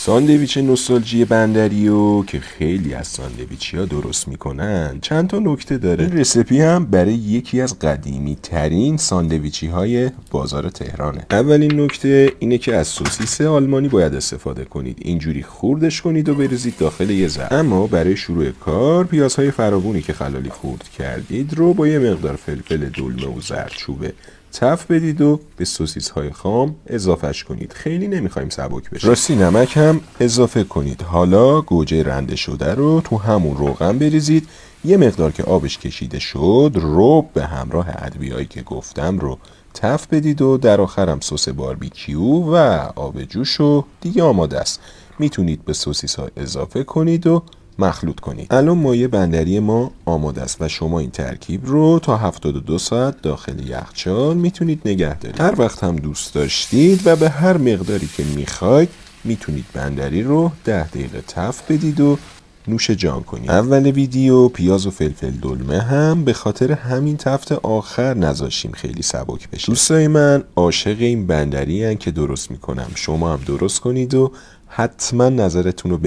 ساندویچ نوستالژی بندریو که خیلی از ساندویچی ها درست میکنن چند تا نکته داره. این رسیپی هم برای یکی از قدیمی ترین ساندویچی های بازار تهرانه. اولین نکته اینه که از سوسیس آلمانی باید استفاده کنید. اینجوری خوردش کنید و بریزید داخل یه ظرف. اما برای شروع کار پیازهای فراوونی که خلالی خورد کردید رو با یه مقدار فلفل دلمه و زردچوبه تف بدید و به سوسیس های خام اضافهش کنید. خیلی نمیخوایم سبک بشه. راستی نمک هم اضافه کنید. حالا گوجه رنده شده رو تو همون روغن بریزید. یه مقدار که آبش کشیده شد رب به همراه ادویه‌ای که گفتم رو تف بدید و در آخرم سس باربیکیو و آب جوش و دیگه آماده است. میتونید به سوسیس ها اضافه کنید و مخلوط کنید. الان مایه بندری ما آماده است و شما این ترکیب رو تا 72 ساعت داخل یخچال میتونید نگه دارید. هر وقت هم دوست داشتید و به هر مقداری که میخواید میتونید بندری رو 10 دقیقه تف بدید و نوش جان کنید. اول ویدیو پیاز و فلفل دلمه هم به خاطر همین تفت آخر نذاشیم خیلی سبک بشه. دوستای من عاشق این بندری هن که درست میکنم. شما هم درست کنید و حتما نظرتون رو